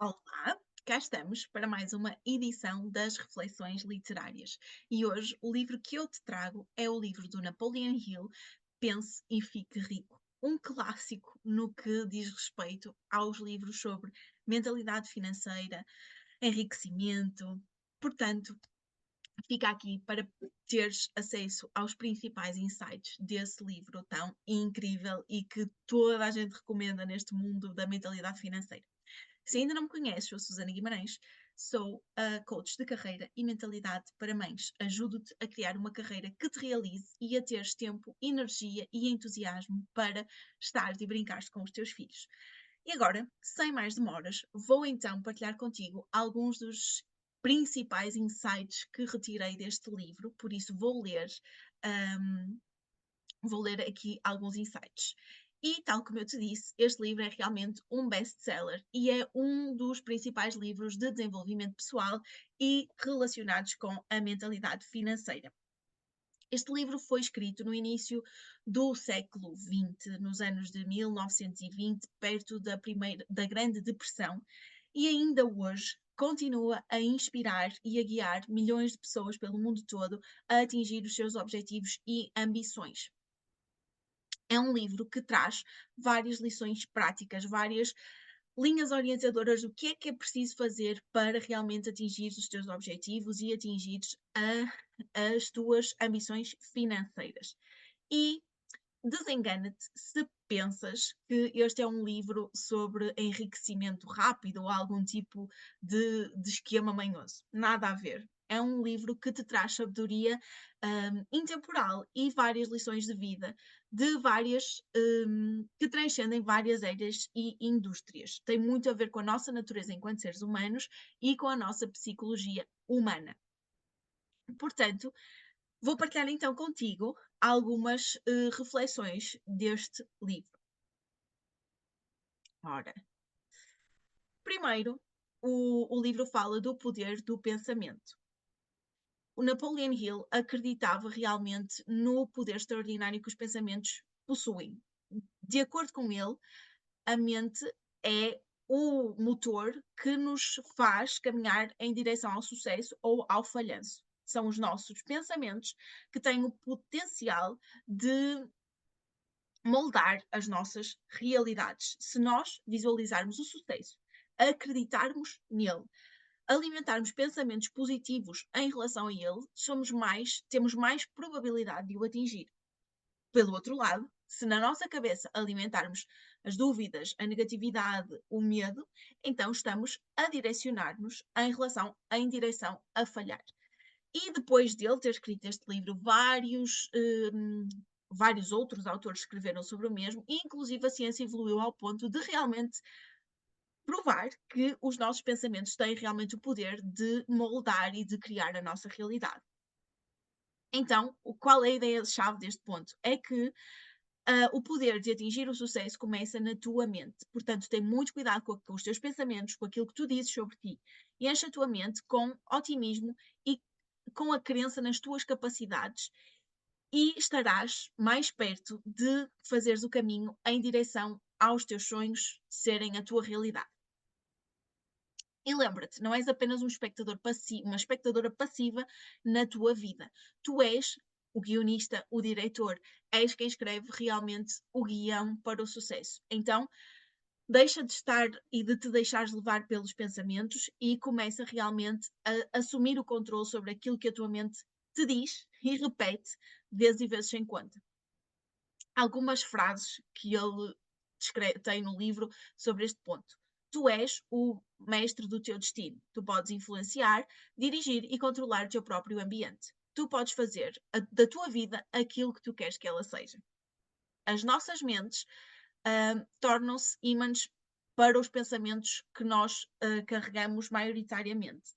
Olá, cá estamos para mais uma edição das Reflexões Literárias. E hoje o livro que eu te trago é o livro do Napoleon Hill, Pense e Fique Rico. Um clássico no que diz respeito aos livros sobre mentalidade financeira, enriquecimento. Portanto, fica aqui para teres acesso aos principais insights desse livro tão incrível e que toda a gente recomenda neste mundo da mentalidade financeira. Se ainda não me conheces, sou Susana Guimarães, sou a coach de carreira e mentalidade para mães. Ajudo-te a criar uma carreira que te realize e a teres tempo, energia e entusiasmo para estares e brincares com os teus filhos. E agora, sem mais demoras, vou então partilhar contigo alguns dos principais insights que retirei deste livro, por isso um, vou ler aqui alguns insights. E, tal como eu te disse, este livro é realmente um best-seller e é um dos principais livros de desenvolvimento pessoal e relacionados com a mentalidade financeira. Este livro foi escrito no início do século XX, nos anos de 1920, perto da Grande Depressão, e ainda hoje continua a inspirar e a guiar milhões de pessoas pelo mundo todo a atingir os seus objetivos e ambições. É um livro que traz várias lições práticas, várias linhas orientadoras do que é preciso fazer para realmente atingir os teus objetivos e atingir as tuas ambições financeiras. E desengana-te se pensas que este é um livro sobre enriquecimento rápido ou algum tipo de esquema manhoso. Nada a ver. É um livro que te traz sabedoria intemporal e várias lições de vida de várias que transcendem várias áreas e indústrias. Tem muito a ver com a nossa natureza enquanto seres humanos e com a nossa psicologia humana. Portanto, vou partilhar então contigo algumas reflexões deste livro. Ora, primeiro, o livro fala do poder do pensamento. O Napoleon Hill acreditava realmente no poder extraordinário que os pensamentos possuem. De acordo com ele, a mente é o motor que nos faz caminhar em direção ao sucesso ou ao falhanço. São os nossos pensamentos que têm o potencial de moldar as nossas realidades. Se nós visualizarmos o sucesso, acreditarmos nele, alimentarmos pensamentos positivos em relação a ele, temos mais probabilidade de o atingir. Pelo outro lado, se na nossa cabeça alimentarmos as dúvidas, a negatividade, o medo, então estamos a direcionar-nos em direção a falhar. E depois dele ter escrito este livro, vários outros autores escreveram sobre o mesmo, e inclusive a ciência evoluiu ao ponto de realmente provar que os nossos pensamentos têm realmente o poder de moldar e de criar a nossa realidade. Então, qual é a ideia-chave deste ponto? É que o poder de atingir o sucesso começa na tua mente. Portanto, tem muito cuidado com os teus pensamentos, com aquilo que tu dizes sobre ti. E enche a tua mente com otimismo e com a crença nas tuas capacidades e estarás mais perto de fazeres o caminho em direção aos teus sonhos serem a tua realidade. E lembra-te, não és apenas uma espectadora passiva na tua vida. Tu és o guionista, o diretor, és quem escreve realmente o guião para o sucesso. Então, deixa de estar e de te deixares levar pelos pensamentos e começa realmente a assumir o controle sobre aquilo que a tua mente te diz e repete vezes e vezes sem conta. Algumas frases que ele tem no livro sobre este ponto. Tu és o mestre do teu destino. Tu podes influenciar, dirigir e controlar o teu próprio ambiente. Tu podes fazer da tua vida aquilo que tu queres que ela seja. As nossas mentes tornam-se ímãs para os pensamentos que nós carregamos maioritariamente.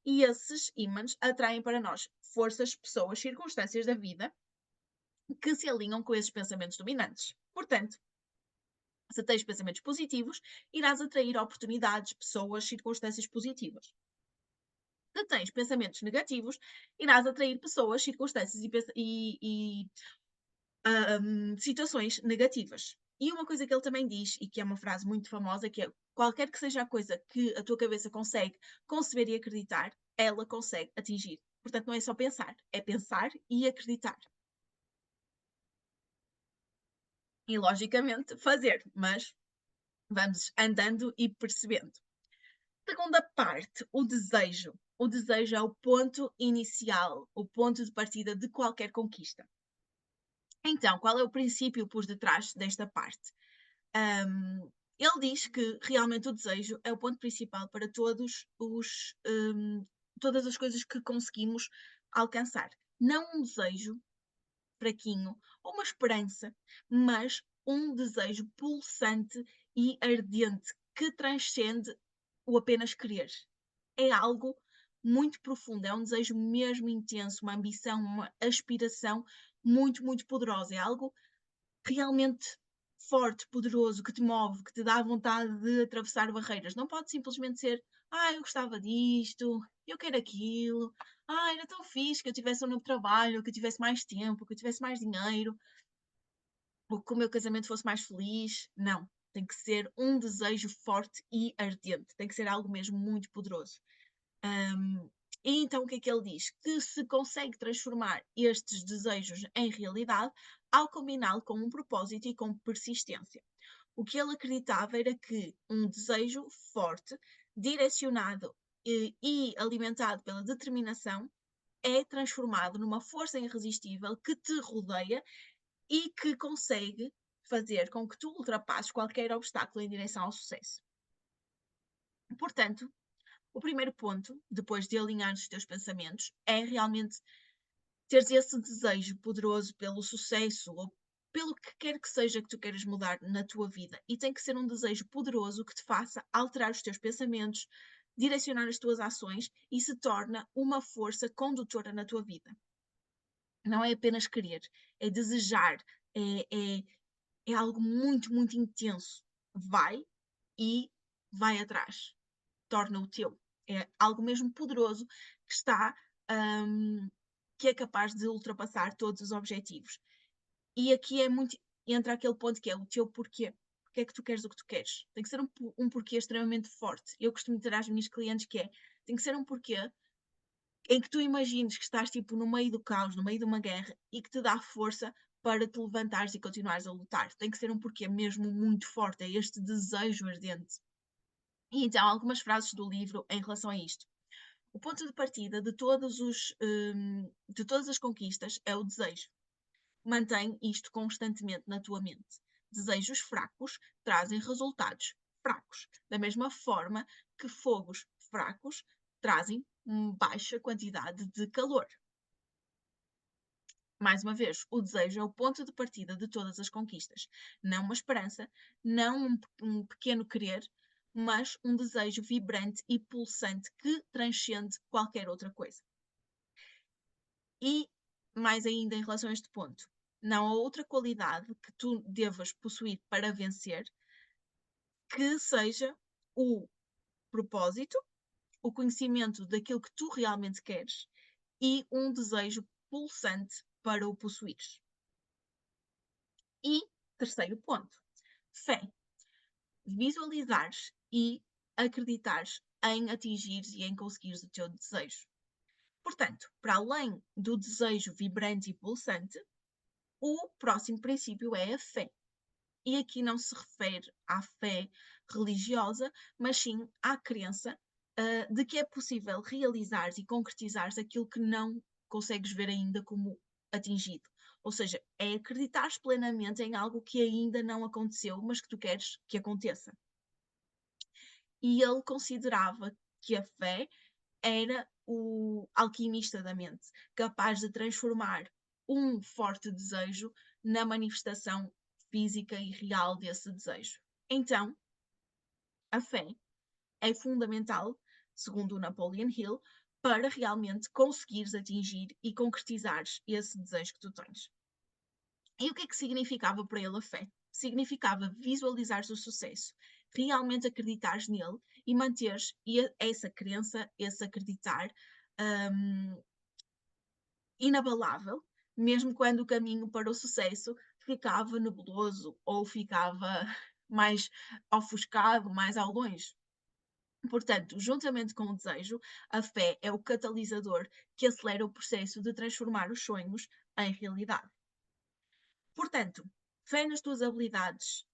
E esses ímãs atraem para nós forças, pessoas, circunstâncias da vida que se alinham com esses pensamentos dominantes. Portanto, se tens pensamentos positivos, irás atrair oportunidades, pessoas, circunstâncias positivas. Se tens pensamentos negativos, irás atrair pessoas, circunstâncias e situações negativas. E uma coisa que ele também diz, e que é uma frase muito famosa, que é qualquer que seja a coisa que a tua cabeça consegue conceber e acreditar, ela consegue atingir. Portanto, não é só pensar, é pensar e acreditar. E, logicamente, fazer, mas vamos andando e percebendo. Segunda parte, o desejo. O desejo é o ponto inicial, o ponto de partida de qualquer conquista. Então, qual é o princípio por detrás desta parte? Ele diz que realmente o desejo é o ponto principal para todas as coisas que conseguimos alcançar. Não um desejo fraquinho ou uma esperança, mas um desejo pulsante e ardente que transcende o apenas querer. É algo muito profundo, é um desejo mesmo intenso, uma ambição, uma aspiração muito, muito poderosa. É algo realmente forte, poderoso, que te move, que te dá vontade de atravessar barreiras. Não pode simplesmente ser, eu gostava disto, eu quero aquilo, era tão fixe que eu tivesse um novo trabalho, que eu tivesse mais tempo, que eu tivesse mais dinheiro, ou que o meu casamento fosse mais feliz. Não. Tem que ser um desejo forte e ardente. Tem que ser algo mesmo muito poderoso. Um, e então o que é que ele diz? Que se consegue transformar estes desejos em realidade ao combiná-lo com um propósito e com persistência. O que ele acreditava era que um desejo forte, direcionado e alimentado pela determinação, é transformado numa força irresistível que te rodeia e que consegue fazer com que tu ultrapasses qualquer obstáculo em direção ao sucesso. Portanto, o primeiro ponto, depois de alinhar os teus pensamentos, é realmente teres esse desejo poderoso pelo sucesso ou pelo que quer que seja que tu queiras mudar na tua vida. E tem que ser um desejo poderoso que te faça alterar os teus pensamentos, direcionar as tuas ações e se torna uma força condutora na tua vida. Não é apenas querer, é desejar, é, é, é algo muito, muito intenso. Vai e vai atrás, torna o teu. É algo mesmo poderoso que está, hum, que é capaz de ultrapassar todos os objetivos. E aqui é muito, entra aquele ponto que é o teu porquê. Porque é que tu queres o que tu queres? Tem que ser um porquê extremamente forte. Eu costumo dizer às minhas clientes que tem que ser um porquê em que tu imagines que estás tipo no meio do caos, no meio de uma guerra e que te dá força para te levantares e continuares a lutar. Tem que ser um porquê mesmo muito forte, é este desejo ardente. E então, algumas frases do livro em relação a isto. O ponto de partida de todas as conquistas é o desejo. Mantém isto constantemente na tua mente. Desejos fracos trazem resultados fracos. Da mesma forma que fogos fracos trazem baixa quantidade de calor. Mais uma vez, o desejo é o ponto de partida de todas as conquistas. Não uma esperança, não um pequeno querer, mas um desejo vibrante e pulsante que transcende qualquer outra coisa. E, mais ainda em relação a este ponto, não há outra qualidade que tu devas possuir para vencer que seja o propósito, o conhecimento daquilo que tu realmente queres e um desejo pulsante para o possuires. E, terceiro ponto, fé. Visualizares e acreditares em atingires e em conseguires o teu desejo. Portanto, para além do desejo vibrante e pulsante, o próximo princípio é a fé. E aqui não se refere à fé religiosa, mas sim à crença de que é possível realizares e concretizares aquilo que não consegues ver ainda como atingido. Ou seja, é acreditares plenamente em algo que ainda não aconteceu, mas que tu queres que aconteça. E ele considerava que a fé era o alquimista da mente, capaz de transformar um forte desejo na manifestação física e real desse desejo. Então, a fé é fundamental, segundo o Napoleon Hill, para realmente conseguires atingir e concretizares esse desejo que tu tens. E o que é que significava para ele a fé? Significava visualizares o sucesso, realmente acreditares nele e manteres essa crença, esse acreditar inabalável, mesmo quando o caminho para o sucesso ficava nebuloso ou ficava mais ofuscado, mais ao longe. Portanto, juntamente com o desejo, a fé é o catalisador que acelera o processo de transformar os sonhos em realidade. Portanto, fé nas tuas habilidades,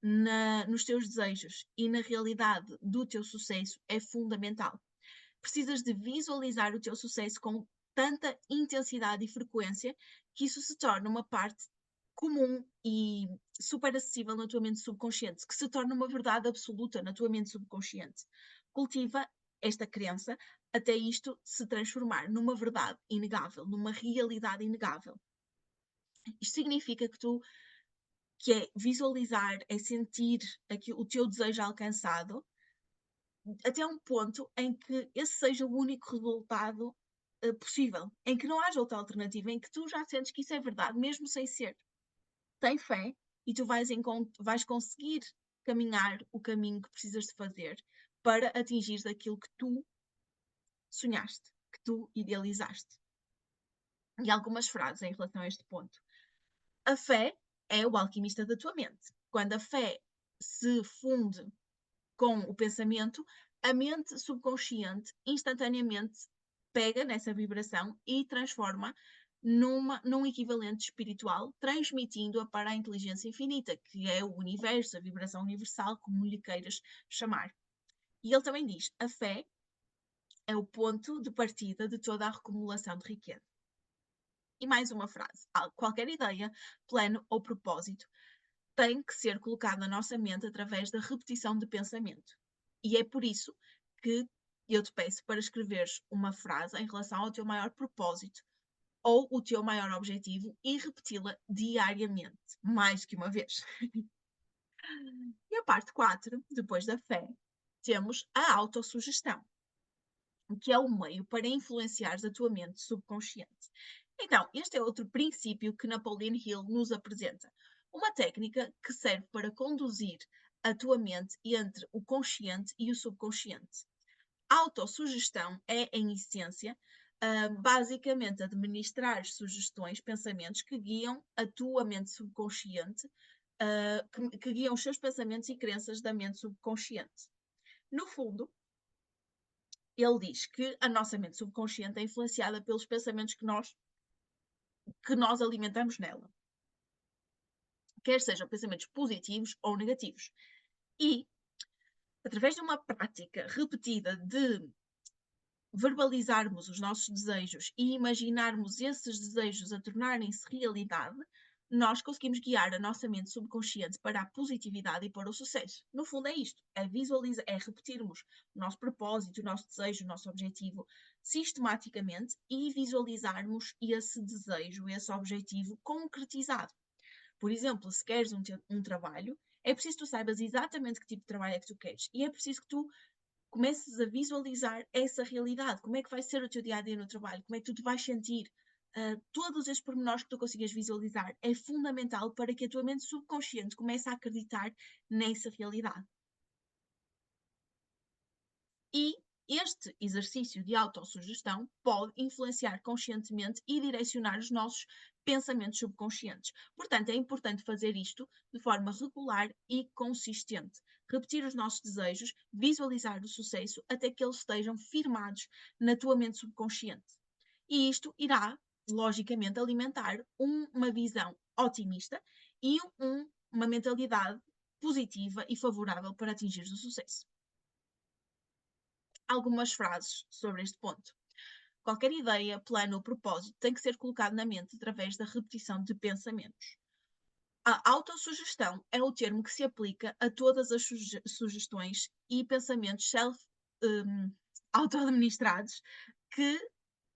nos teus desejos e na realidade do teu sucesso é fundamental. Precisas de visualizar o teu sucesso com tanta intensidade e frequência que isso se torna uma parte comum e super acessível na tua mente subconsciente, que se torna uma verdade absoluta na tua mente subconsciente. Cultiva esta crença até isto se transformar numa verdade inegável, numa realidade inegável. Isto significa que é visualizar, é sentir aqui, o teu desejo alcançado, até um ponto em que esse seja o único resultado possível, em que não haja outra alternativa, em que tu já sentes que isso é verdade, mesmo sem ser. Tem fé e tu vais conseguir caminhar o caminho que precisas de fazer para atingir aquilo que tu sonhaste, que tu idealizaste. E algumas frases em relação a este ponto. A fé é o alquimista da tua mente. Quando a fé se funde com o pensamento, a mente subconsciente instantaneamente pega nessa vibração e transforma num equivalente espiritual, transmitindo-a para a inteligência infinita, que é o universo, a vibração universal, como lhe queiras chamar. E ele também diz: a fé é o ponto de partida de toda a acumulação de riqueza. E mais uma frase: qualquer ideia, plano ou propósito tem que ser colocado na nossa mente através da repetição de pensamento. E é por isso que eu te peço para escreveres uma frase em relação ao teu maior propósito ou o teu maior objetivo e repeti-la diariamente, mais que uma vez. E a parte 4, depois da fé, temos a autossugestão, que é o meio para influenciares a tua mente subconsciente. Então, este é outro princípio que Napoleon Hill nos apresenta. Uma técnica que serve para conduzir a tua mente entre o consciente e o subconsciente. A autossugestão é, em essência, basicamente administrar sugestões, pensamentos que guiam a tua mente subconsciente, que guiam os seus pensamentos e crenças da mente subconsciente. No fundo, ele diz que a nossa mente subconsciente é influenciada pelos pensamentos que nós alimentamos nela, quer sejam pensamentos positivos ou negativos. E, através de uma prática repetida de verbalizarmos os nossos desejos e imaginarmos esses desejos a tornarem-se realidade, nós conseguimos guiar a nossa mente subconsciente para a positividade e para o sucesso. No fundo é isto, é repetirmos o nosso propósito, o nosso desejo, o nosso objetivo sistematicamente e visualizarmos esse desejo, esse objetivo concretizado. Por exemplo, se queres um trabalho, é preciso que tu saibas exatamente que tipo de trabalho é que tu queres. E é preciso que tu comeces a visualizar essa realidade. Como é que vai ser o teu dia a dia no trabalho? Como é que tu te vais sentir? Todos esses pormenores que tu consigas visualizar é fundamental para que a tua mente subconsciente comece a acreditar nessa realidade. E este exercício de autossugestão pode influenciar conscientemente e direcionar os nossos pensamentos subconscientes. Portanto, é importante fazer isto de forma regular e consistente. Repetir os nossos desejos, visualizar o sucesso até que eles estejam firmados na tua mente subconsciente. E isto irá, logicamente, alimentar uma visão otimista e uma mentalidade positiva e favorável para atingir o sucesso. Algumas frases sobre este ponto. Qualquer ideia, plano ou propósito tem que ser colocado na mente através da repetição de pensamentos. A autossugestão é o termo que se aplica a todas as sugestões e pensamentos auto-administrados que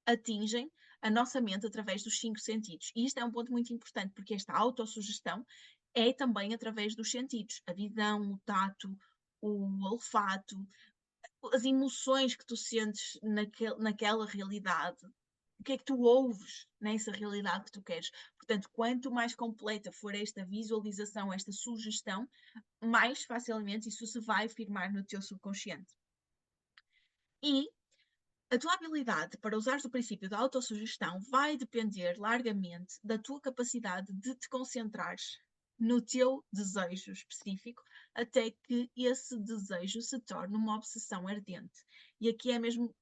atingem a nossa mente através dos 5 sentidos. E isto é um ponto muito importante, porque esta autossugestão é também através dos sentidos: a visão, o tato, o olfato, as emoções que tu sentes naquela realidade, o que é que tu ouves nessa realidade que tu queres. Portanto, quanto mais completa for esta visualização, esta sugestão, mais facilmente isso se vai firmar no teu subconsciente. E a tua habilidade para usar o princípio da autossugestão vai depender largamente da tua capacidade de te concentrares no teu desejo específico, até que esse desejo se torne uma obsessão ardente. E aqui é mesmo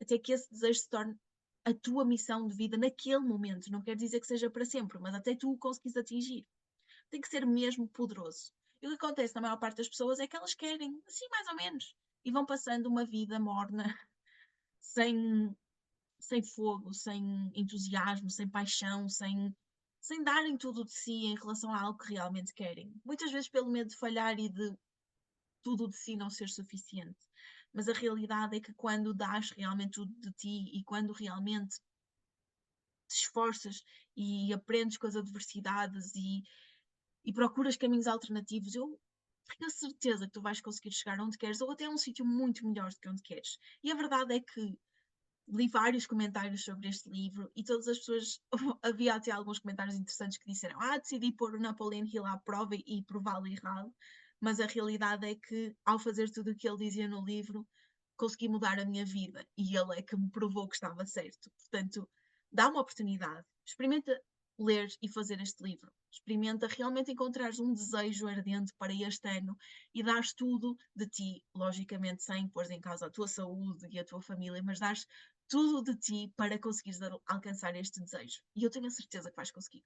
até que esse desejo se torne a tua missão de vida naquele momento. Não quer dizer que seja para sempre, mas até tu o conseguires atingir. Tem que ser mesmo poderoso. E o que acontece na maior parte das pessoas é que elas querem, assim mais ou menos, e vão passando uma vida morna, sem, sem fogo, sem entusiasmo, sem paixão, sem darem tudo de si em relação a algo que realmente querem. Muitas vezes pelo medo de falhar e de tudo de si não ser suficiente. Mas a realidade é que quando dás realmente tudo de ti e quando realmente te esforças e aprendes com as adversidades e procuras caminhos alternativos, eu tenho a certeza que tu vais conseguir chegar onde queres ou até a um sítio muito melhor do que onde queres. E a verdade é que li vários comentários sobre este livro e todas as pessoas, havia até alguns comentários interessantes que disseram: decidi pôr o Napoleon Hill à prova e prová-lo errado, mas a realidade é que ao fazer tudo o que ele dizia no livro, consegui mudar a minha vida e ele é que me provou que estava certo. Portanto, dá uma oportunidade, experimenta ler e fazer este livro. Experimenta realmente encontrar um desejo ardente para este ano e dares tudo de ti, logicamente sem pôr em causa a tua saúde e a tua família, mas dares tudo de ti para conseguires alcançar este desejo. E eu tenho a certeza que vais conseguir.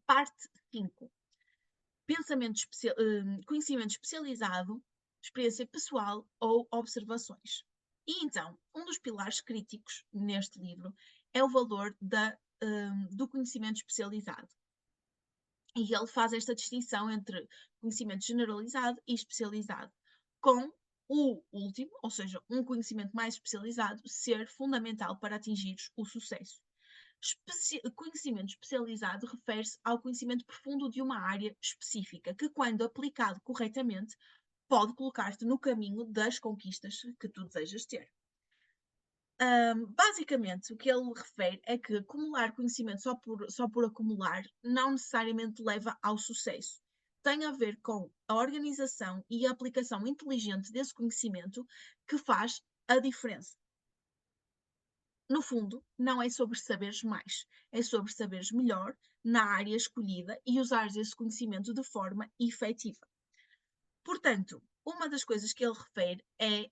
Parte 5. Conhecimento especializado, experiência pessoal ou observações. E então, um dos pilares críticos neste livro é o valor do conhecimento especializado. E ele faz esta distinção entre conhecimento generalizado e especializado, com o último, ou seja, um conhecimento mais especializado, ser fundamental para atingir o sucesso. Conhecimento especializado refere-se ao conhecimento profundo de uma área específica, que, quando aplicado corretamente, pode colocar-te no caminho das conquistas que tu desejas ter. Basicamente, o que ele refere é que acumular conhecimento só por acumular não necessariamente leva ao sucesso. Tem a ver com a organização e a aplicação inteligente desse conhecimento que faz a diferença. No fundo, não é sobre saberes mais, é sobre saberes melhor na área escolhida e usares esse conhecimento de forma efetiva. Portanto, uma das coisas que ele refere é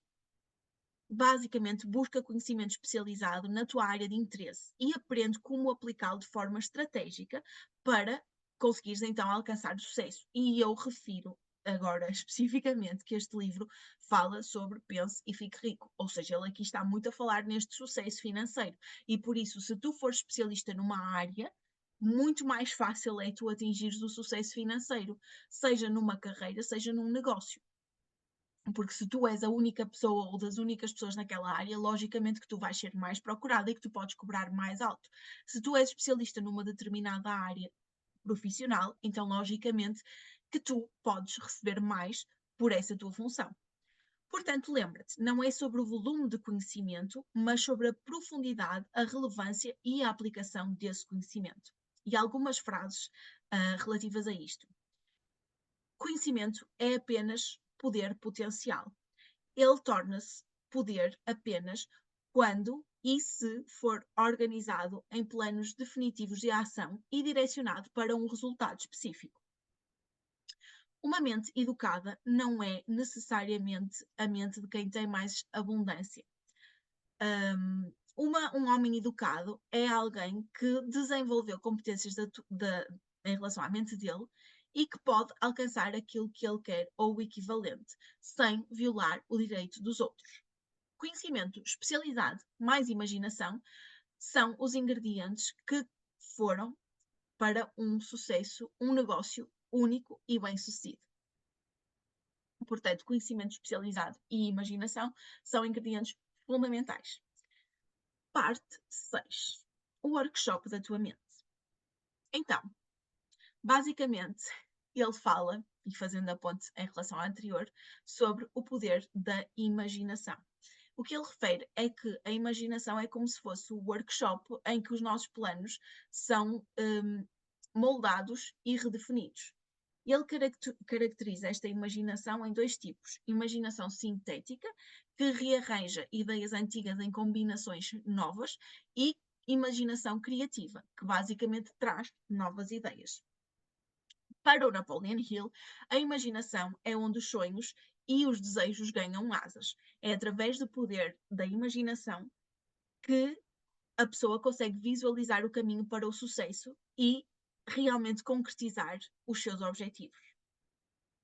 basicamente busca conhecimento especializado na tua área de interesse e aprende como aplicá-lo de forma estratégica para conseguires então alcançar o sucesso. E eu refiro agora especificamente que este livro fala sobre pense e fique rico, ou seja, ele aqui está muito a falar neste sucesso financeiro e por isso, se tu fores especialista numa área, muito mais fácil é tu atingires o sucesso financeiro, seja numa carreira, seja num negócio. Porque se tu és a única pessoa ou das únicas pessoas naquela área, logicamente que tu vais ser mais procurada e que tu podes cobrar mais alto. Se tu és especialista numa determinada área profissional, então logicamente que tu podes receber mais por essa tua função. Portanto, lembra-te, não é sobre o volume de conhecimento, mas sobre a profundidade, a relevância e a aplicação desse conhecimento. E algumas frases relativas a isto. Conhecimento é apenas poder potencial. Ele torna-se poder apenas quando e se for organizado em planos definitivos de ação e direcionado para um resultado específico. Uma mente educada não é necessariamente a mente de quem tem mais abundância. Um homem educado é alguém que desenvolveu competências em relação à mente dele e que pode alcançar aquilo que ele quer ou o equivalente, sem violar o direito dos outros. Conhecimento especializado mais imaginação são os ingredientes que foram para um sucesso, um negócio único e bem-sucedido. Portanto, conhecimento especializado e imaginação são ingredientes fundamentais. Parte 6. O workshop da tua mente. Então, basicamente, ele fala, e fazendo a ponte em relação à anterior, sobre o poder da imaginação. O que ele refere é que a imaginação é como se fosse o workshop em que os nossos planos são moldados e redefinidos. Ele caracteriza esta imaginação em dois tipos: imaginação sintética, que rearranja ideias antigas em combinações novas, e imaginação criativa, que basicamente traz novas ideias. Para o Napoleon Hill, a imaginação é onde os sonhos e os desejos ganham asas. É através do poder da imaginação que a pessoa consegue visualizar o caminho para o sucesso e realmente concretizar os seus objetivos.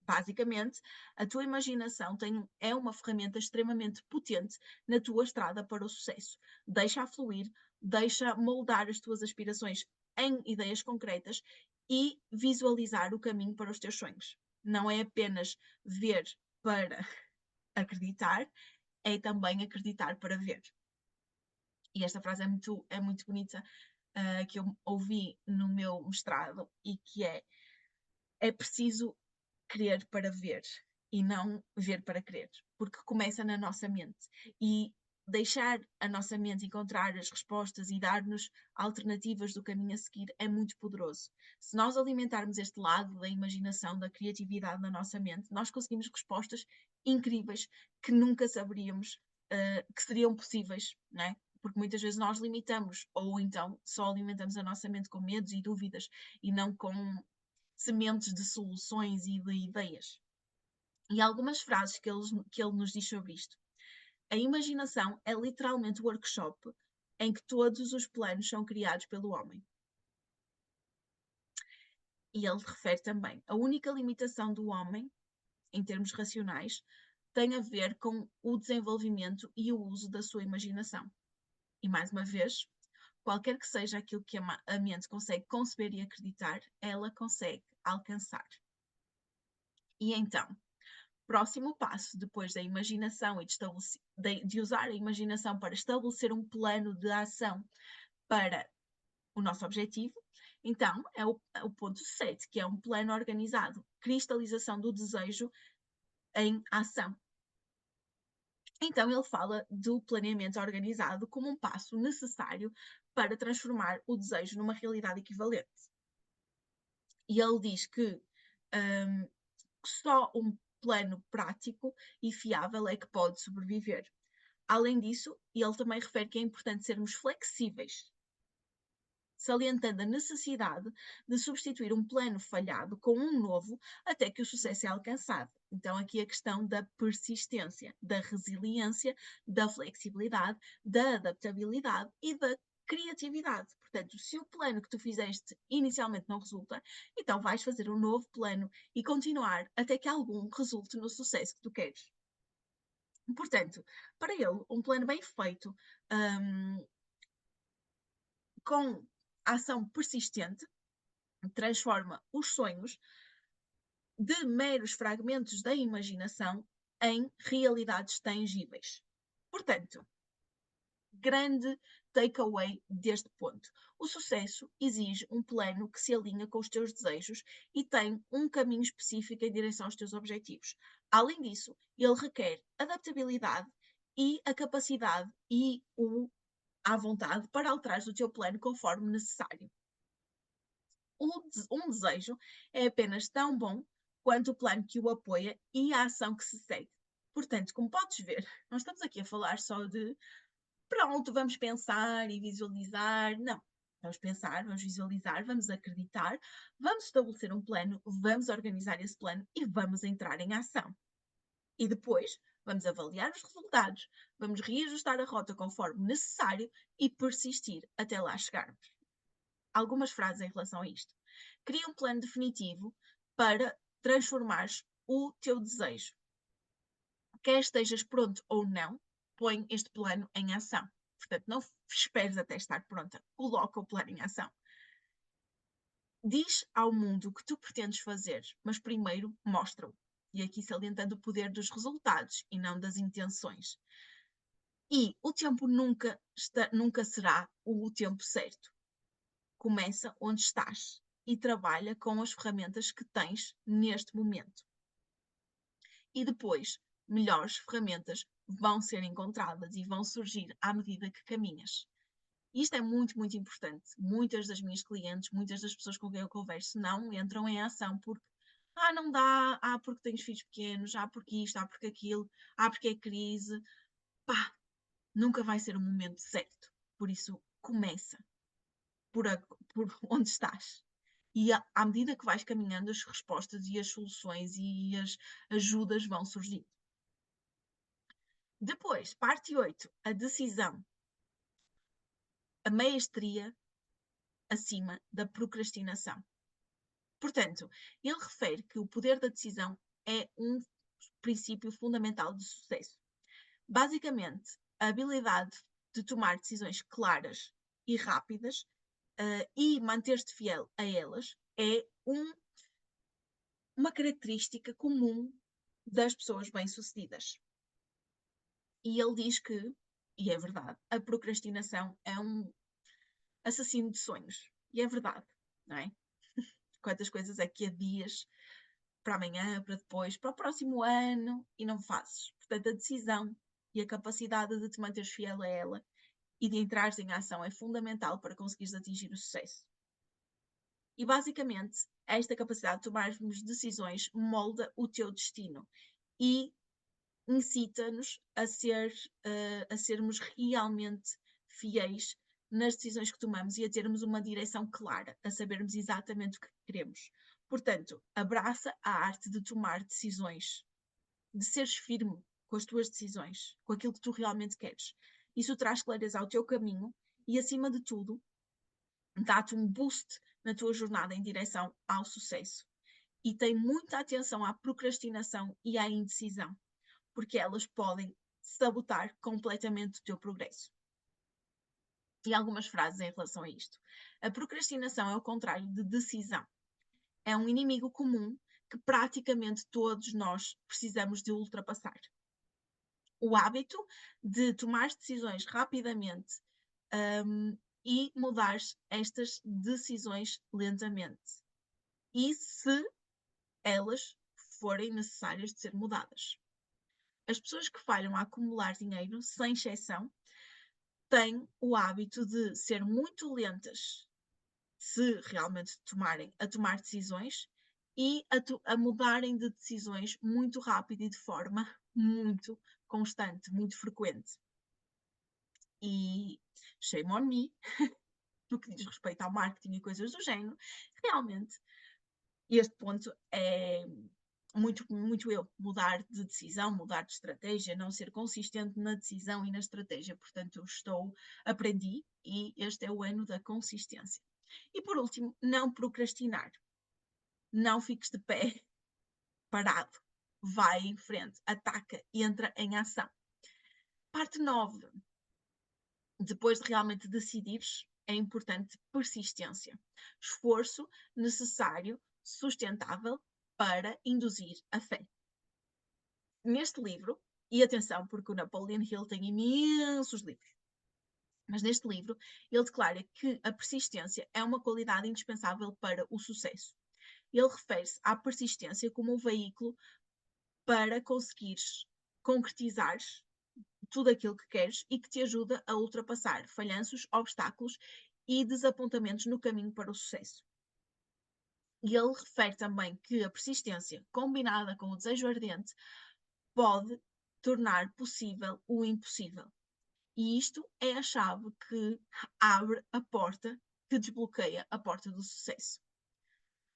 Basicamente, a tua imaginação é uma ferramenta extremamente potente na tua estrada para o sucesso. Deixa-a fluir, deixa moldar as tuas aspirações em ideias concretas e visualizar o caminho para os teus sonhos. Não é apenas ver para acreditar, é também acreditar para ver. E esta frase é muito bonita, que eu ouvi no meu mestrado e que é preciso crer para ver e não ver para crer, porque começa na nossa mente e deixar a nossa mente encontrar as respostas e dar-nos alternativas do caminho a seguir é muito poderoso. Se nós alimentarmos este lado da imaginação, da criatividade na nossa mente, nós conseguimos respostas incríveis que nunca saberíamos que seriam possíveis, não é? Porque muitas vezes nós limitamos, ou então só alimentamos a nossa mente com medos e dúvidas e não com sementes de soluções e de ideias. E algumas frases que ele nos diz sobre isto. A imaginação é literalmente o workshop em que todos os planos são criados pelo homem. E ele refere também, a única limitação do homem, em termos racionais, tem a ver com o desenvolvimento e o uso da sua imaginação. E mais uma vez, qualquer que seja aquilo que a mente consegue conceber e acreditar, ela consegue alcançar. E então, próximo passo, depois da imaginação e de usar a imaginação para estabelecer um plano de ação para o nosso objetivo, então é o ponto 7, que é um plano organizado, cristalização do desejo em ação. Então ele fala do planeamento organizado como um passo necessário para transformar o desejo numa realidade equivalente. E ele diz que só um plano prático e fiável é que pode sobreviver. Além disso, ele também refere que é importante sermos flexíveis, salientando a necessidade de substituir um plano falhado com um novo até que o sucesso é alcançado. Então, aqui a questão da persistência, da resiliência, da flexibilidade, da adaptabilidade e da criatividade. Portanto, se o plano que tu fizeste inicialmente não resulta, então vais fazer um novo plano e continuar até que algum resulte no sucesso que tu queres. Portanto, para ele, um plano bem feito, com ação persistente, transforma os sonhos de meros fragmentos da imaginação em realidades tangíveis. Portanto, grande takeaway deste ponto. O sucesso exige um plano que se alinha com os teus desejos e tem um caminho específico em direção aos teus objetivos. Além disso, ele requer adaptabilidade e a capacidade e à vontade para alterar o teu plano conforme necessário. Um desejo é apenas tão bom quanto o plano que o apoia e a ação que se segue. Portanto, como podes ver, nós estamos aqui a falar só de pronto, vamos pensar e visualizar. Não. Vamos pensar, vamos visualizar, vamos acreditar, vamos estabelecer um plano, vamos organizar esse plano e vamos entrar em ação. E depois vamos avaliar os resultados, vamos reajustar a rota conforme necessário e persistir até lá chegarmos. Algumas frases em relação a isto. Cria um plano definitivo para transformares o teu desejo. Quer estejas pronto ou não, põe este plano em ação. Portanto, não esperes até estar pronta. Coloca o plano em ação. Diz ao mundo o que tu pretendes fazer, mas primeiro mostra-o. E aqui salientando o poder dos resultados e não das intenções. E o tempo nunca será o tempo certo. Começa onde estás e trabalha com as ferramentas que tens neste momento. E depois, melhores ferramentas vão ser encontradas e vão surgir à medida que caminhas. Isto é muito, muito importante. Muitas das minhas clientes, muitas das pessoas com quem eu converso não entram em ação porque não dá, porque tens filhos pequenos, porque isto, porque aquilo, porque é crise. Pá, nunca vai ser o momento certo. Por isso, começa por onde estás. E à medida que vais caminhando, as respostas e as soluções e as ajudas vão surgindo. Depois, parte 8, a decisão. A maestria acima da procrastinação. Portanto, ele refere que o poder da decisão é um princípio fundamental de sucesso. Basicamente, a habilidade de tomar decisões claras e rápidas e manter-te fiel a elas é uma característica comum das pessoas bem-sucedidas. E ele diz que, e é verdade, a procrastinação é um assassino de sonhos. E é verdade, não é? Quantas coisas é que adias para amanhã, para depois, para o próximo ano e não fazes? Portanto, a decisão e a capacidade de te manteres fiel a ela e de entrares em ação é fundamental para conseguires atingir o sucesso. E basicamente, esta capacidade de tomarmos decisões molda o teu destino e incita-nos a sermos realmente fiéis nas decisões que tomamos e a termos uma direção clara, a sabermos exatamente o que queremos. Portanto, abraça a arte de tomar decisões, de seres firme com as tuas decisões, com aquilo que tu realmente queres. Isso traz clareza ao teu caminho e, acima de tudo, dá-te um boost na tua jornada em direção ao sucesso. E tem muita atenção à procrastinação e à indecisão, porque elas podem sabotar completamente o teu progresso. E algumas frases em relação a isto. A procrastinação é o contrário de decisão. É um inimigo comum que praticamente todos nós precisamos de ultrapassar. O hábito de tomar decisões rapidamente e mudar estas decisões lentamente. E se elas forem necessárias de ser mudadas. As pessoas que falham a acumular dinheiro, sem exceção, têm o hábito de ser muito lentas, se realmente a tomar decisões, e a mudarem de decisões muito rápido e de forma muito constante, muito frequente. E shame on me, no que diz respeito ao marketing e coisas do género, realmente este ponto é muito eu, mudar de decisão, mudar de estratégia, não ser consistente na decisão e na estratégia. Portanto, aprendi e este é o ano da consistência. E por último, não procrastinar. Não fiques de pé parado. Vai em frente, ataca, entra em ação. Parte 9. Depois de realmente decidires, é importante persistência. Esforço necessário, sustentável para induzir a fé. Neste livro, e atenção, porque o Napoleon Hill tem imensos livros, mas neste livro ele declara que a persistência é uma qualidade indispensável para o sucesso. Ele refere-se à persistência como um veículo para conseguires concretizar tudo aquilo que queres e que te ajuda a ultrapassar falhanços, obstáculos e desapontamentos no caminho para o sucesso. E ele refere também que a persistência, combinada com o desejo ardente, pode tornar possível o impossível. E isto é a chave que abre a porta, que desbloqueia a porta do sucesso.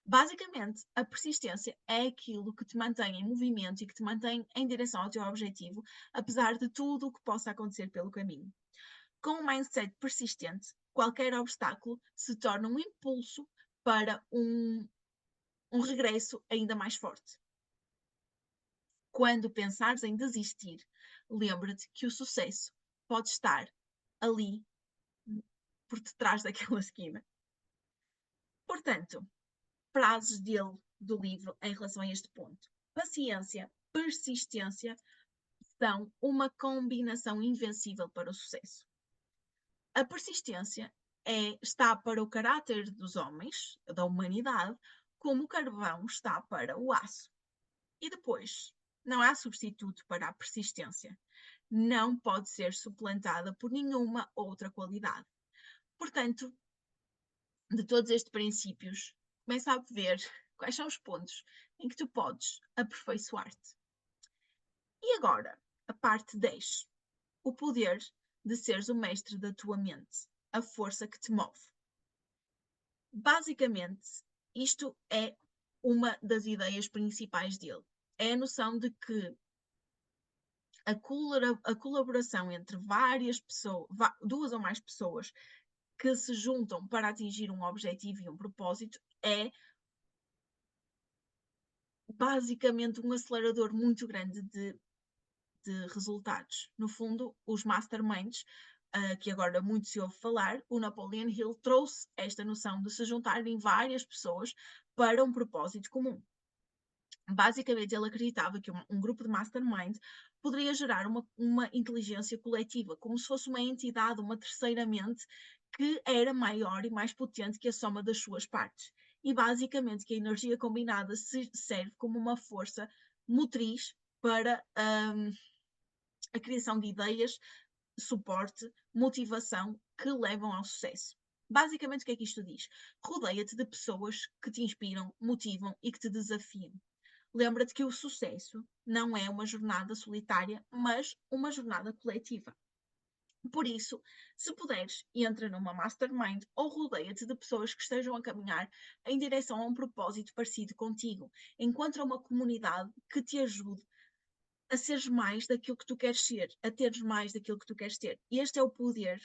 Basicamente, a persistência é aquilo que te mantém em movimento e que te mantém em direção ao teu objetivo, apesar de tudo o que possa acontecer pelo caminho. Com um mindset persistente, qualquer obstáculo se torna um impulso para um regresso ainda mais forte. Quando pensares em desistir, lembra-te que o sucesso pode estar ali, por detrás daquela esquina. Portanto, frases do livro em relação a este ponto. Paciência, persistência são uma combinação invencível para o sucesso. A persistência está para o caráter dos homens, da humanidade, como o carvão está para o aço. E depois, não há substituto para a persistência. Não pode ser suplantada por nenhuma outra qualidade. Portanto, de todos estes princípios, começa a ver quais são os pontos em que tu podes aperfeiçoar-te. E agora, a parte 10. O poder de seres o mestre da tua mente, a força que te move. Basicamente, isto é uma das ideias principais dele. É a noção de que a colaboração entre várias pessoas, duas ou mais pessoas que se juntam para atingir um objetivo e um propósito é basicamente um acelerador muito grande de resultados. No fundo, os masterminds, que agora muito se ouve falar, o Napoleon Hill trouxe esta noção de se juntarem várias pessoas para um propósito comum. Basicamente, ele acreditava que um grupo de mastermind poderia gerar uma inteligência coletiva, como se fosse uma entidade, uma terceira mente, que era maior e mais potente que a soma das suas partes. E basicamente que a energia combinada serve como uma força motriz para a criação de ideias, suporte, motivação que levam ao sucesso. Basicamente, o que é que isto diz? Rodeia-te de pessoas que te inspiram, motivam e que te desafiam. Lembra-te que o sucesso não é uma jornada solitária, mas uma jornada coletiva. Por isso, se puderes, entra numa mastermind ou rodeia-te de pessoas que estejam a caminhar em direção a um propósito parecido contigo. Encontra uma comunidade que te ajude a seres mais daquilo que tu queres ser, a teres mais daquilo que tu queres ter. Este é o poder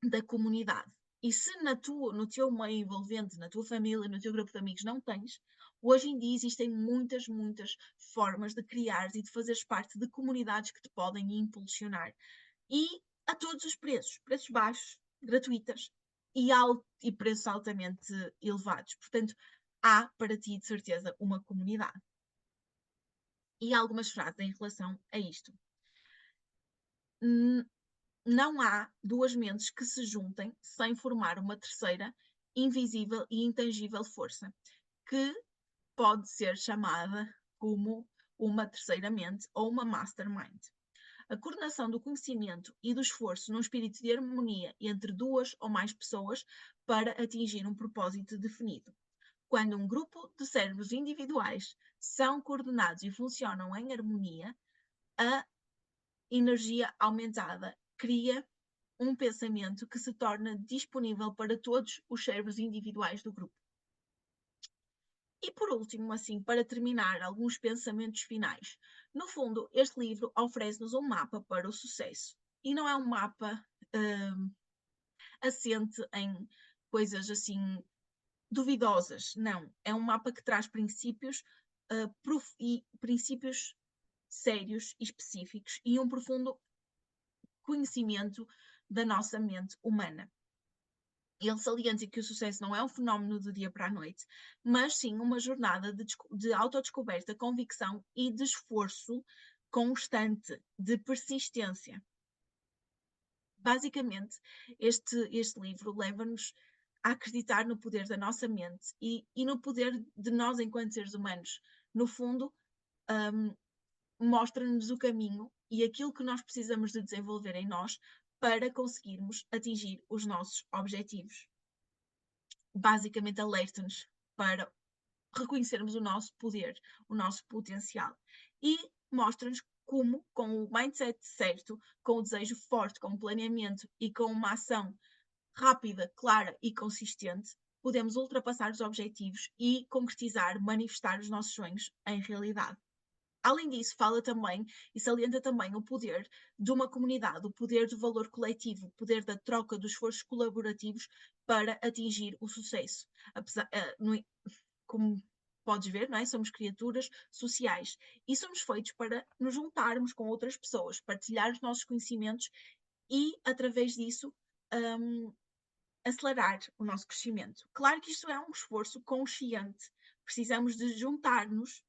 da comunidade. E se no teu meio envolvente, na tua família, no teu grupo de amigos não tens, hoje em dia existem muitas, muitas formas de criar e de fazeres parte de comunidades que te podem impulsionar. E a todos os preços, preços baixos, gratuitas e preços altamente elevados. Portanto, há para ti, de certeza, uma comunidade. E algumas frases em relação a isto. Não há duas mentes que se juntem sem formar uma terceira, invisível e intangível força, que pode ser chamada como uma terceira mente ou uma mastermind. A coordenação do conhecimento e do esforço num espírito de harmonia entre duas ou mais pessoas para atingir um propósito definido. Quando um grupo de cérebros individuais são coordenados e funcionam em harmonia, a energia aumentada cria um pensamento que se torna disponível para todos os cérebros individuais do grupo. E por último, assim, para terminar, alguns pensamentos finais. No fundo, este livro oferece-nos um mapa para o sucesso. E não é um mapa assente em coisas assim duvidosas, não. É um mapa que traz princípios e princípios sérios e específicos e um profundo conhecimento da nossa mente humana. Ele salienta que o sucesso não é um fenómeno do dia para a noite, mas sim uma jornada de autodescoberta, convicção e de esforço constante, de persistência. Basicamente, este livro leva-nos a acreditar no poder da nossa mente e no poder de nós enquanto seres humanos. No fundo, mostra-nos o caminho e aquilo que nós precisamos de desenvolver em nós para conseguirmos atingir os nossos objetivos. Basicamente, alerta-nos para reconhecermos o nosso poder, o nosso potencial e mostra-nos como, com o mindset certo, com o desejo forte, com o planeamento e com uma ação rápida, clara e consistente, podemos ultrapassar os objetivos e concretizar, manifestar os nossos sonhos em realidade. Além disso, fala também e salienta também o poder de uma comunidade, o poder do valor coletivo, o poder da troca dos esforços colaborativos para atingir o sucesso. Como podes ver, não é? Somos criaturas sociais e somos feitos para nos juntarmos com outras pessoas, partilhar os nossos conhecimentos e, através disso, acelerar o nosso crescimento. Claro que isto é um esforço consciente. Precisamos de juntar-nos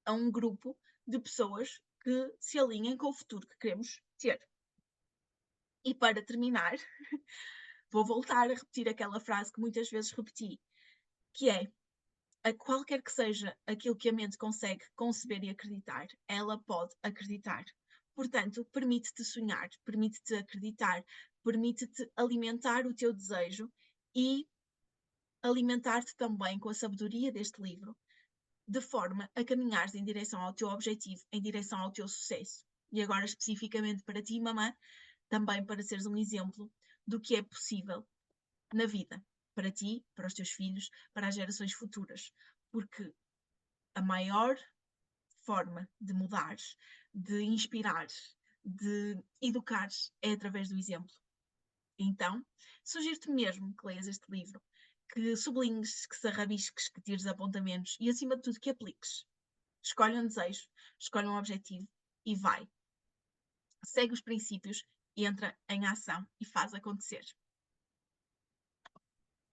a um grupo de pessoas que se alinhem com o futuro que queremos ter. E para terminar, vou voltar a repetir aquela frase que muitas vezes repeti, que é: a qualquer que seja aquilo que a mente consegue conceber e acreditar, ela pode acreditar. Portanto, permite-te sonhar, permite-te acreditar, permite-te alimentar o teu desejo e alimentar-te também com a sabedoria deste livro, de forma a caminhares em direção ao teu objetivo, em direção ao teu sucesso. E agora, especificamente para ti, mamã, também para seres um exemplo do que é possível na vida. para ti, para os teus filhos, para as gerações futuras. Porque a maior forma de mudar, de inspirar, de educar é através do exemplo. Então, sugiro-te mesmo que leias este livro, que sublinhes, que se rabisques, que tires apontamentos e, acima de tudo, que apliques. Escolhe um desejo, escolhe um objetivo e vai. Segue os princípios, entra em ação e faz acontecer.